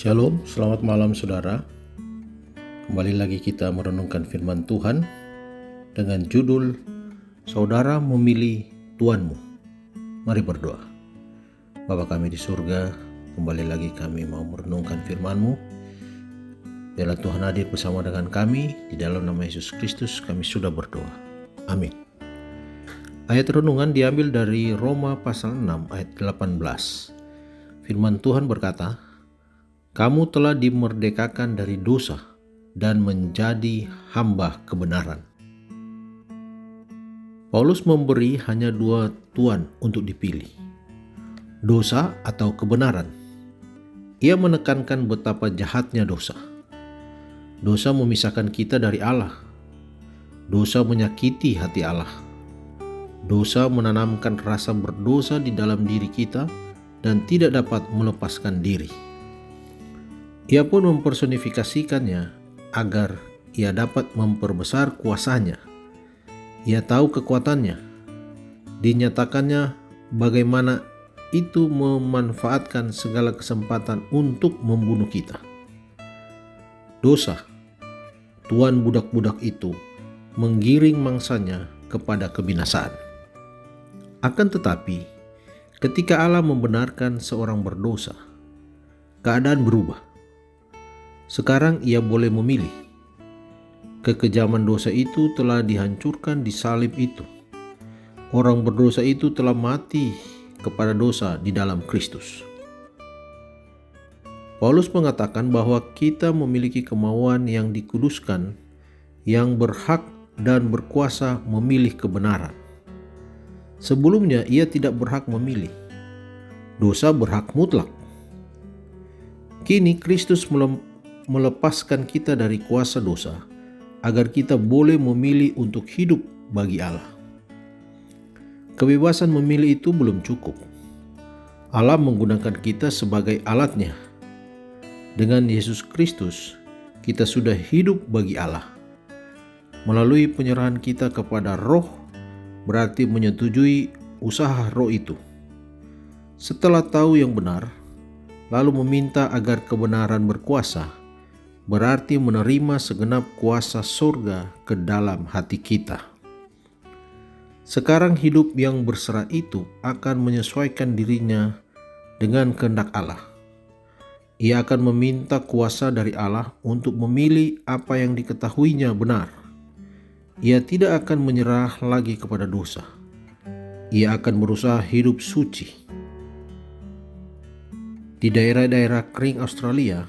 Shalom, selamat malam saudara. Kembali lagi kita merenungkan firman Tuhan dengan judul Saudara Memilih Tuanmu. Mari berdoa. Bapa kami di surga, kembali lagi kami mau merenungkan firman-Mu. Biarlah Tuhan hadir bersama dengan kami, di dalam nama Yesus Kristus kami sudah berdoa. Amin. Ayat renungan diambil dari Roma pasal 6 ayat 18. Firman Tuhan berkata, "Kamu telah dimerdekakan dari dosa dan menjadi hamba kebenaran." Paulus memberi hanya dua tuan untuk dipilih, dosa atau kebenaran. Ia menekankan betapa jahatnya dosa. Dosa memisahkan kita dari Allah. Dosa menyakiti hati Allah. Dosa menanamkan rasa berdosa di dalam diri kita dan tidak dapat melepaskan diri. Ia pun mempersonifikasikannya agar ia dapat memperbesar kuasanya. Ia tahu kekuatannya. Dinyatakannya bagaimana itu memanfaatkan segala kesempatan untuk membunuh kita. Dosa, tuan budak-budak itu, menggiring mangsanya kepada kebinasaan. Akan tetapi, ketika Allah membenarkan seorang berdosa, keadaan berubah. Sekarang ia boleh memilih. Kekejaman dosa itu telah dihancurkan di salib itu. Orang berdosa itu telah mati kepada dosa di dalam Kristus. Paulus mengatakan bahwa kita memiliki kemauan yang dikuduskan, yang berhak dan berkuasa memilih kebenaran. Sebelumnya ia tidak berhak memilih. Dosa berhak mutlak. Kini Kristus melepaskan kita dari kuasa dosa agar kita boleh memilih untuk hidup bagi Allah. Kebebasan memilih itu belum cukup. Allah menggunakan kita sebagai alatnya. Dengan Yesus Kristus, kita sudah hidup bagi Allah. Melalui penyerahan kita kepada Roh, berarti menyetujui usaha Roh itu. Setelah tahu yang benar, lalu meminta agar kebenaran berkuasa, berarti menerima segenap kuasa surga ke dalam hati kita. Sekarang hidup yang berserah itu akan menyesuaikan dirinya dengan kehendak Allah. Ia akan meminta kuasa dari Allah untuk memilih apa yang diketahuinya benar. Ia tidak akan menyerah lagi kepada dosa. Ia akan berusaha hidup suci. Di daerah-daerah kering Australia,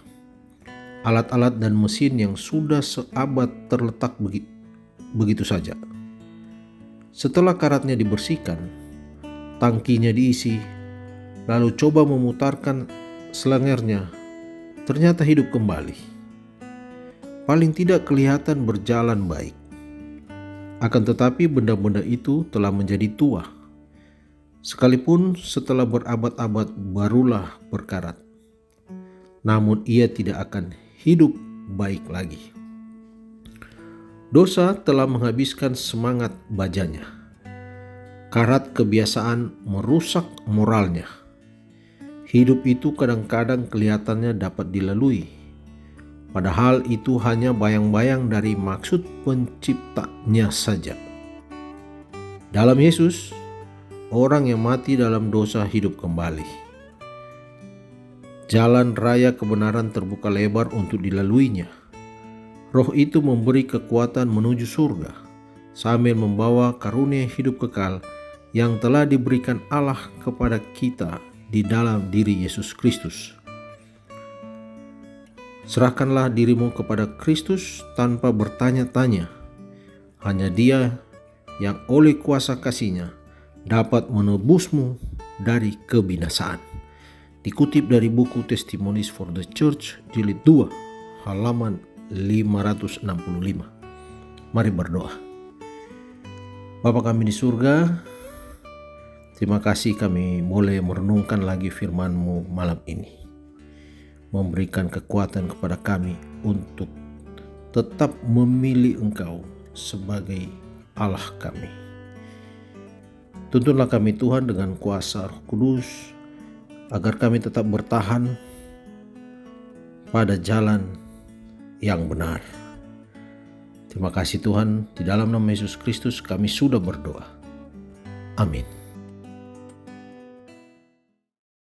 alat-alat dan mesin yang sudah seabad terletak begitu saja. Setelah karatnya dibersihkan, tangkinya diisi, lalu coba memutarkan selengernya, ternyata hidup kembali. Paling tidak kelihatan berjalan baik. Akan tetapi benda-benda itu telah menjadi tua. Sekalipun setelah berabad-abad barulah berkarat. Namun ia tidak akan hidup baik lagi. Dosa telah menghabiskan semangat bajanya. Karat kebiasaan merusak moralnya. Hidup itu kadang-kadang kelihatannya dapat dilalui. Padahal itu hanya bayang-bayang dari maksud penciptanya saja. Dalam Yesus, orang yang mati dalam dosa hidup kembali. Jalan raya kebenaran terbuka lebar untuk dilaluinya. Roh itu memberi kekuatan menuju surga, sambil membawa karunia hidup kekal yang telah diberikan Allah kepada kita di dalam diri Yesus Kristus. Serahkanlah dirimu kepada Kristus tanpa bertanya-tanya. Hanya Dia yang oleh kuasa kasih-Nya dapat menebusmu dari kebinasaan. Dikutip dari buku Testimonies for the Church jilid 2 halaman 565. Mari berdoa. Bapa kami di surga, terima kasih kami boleh merenungkan lagi firman-Mu malam ini. Memberikan kekuatan kepada kami untuk tetap memilih Engkau sebagai Allah kami. Tuntunlah kami Tuhan dengan kuasa Roh Kudus, agar kami tetap bertahan pada jalan yang benar. Terima kasih Tuhan, di dalam nama Yesus Kristus kami sudah berdoa. Amin.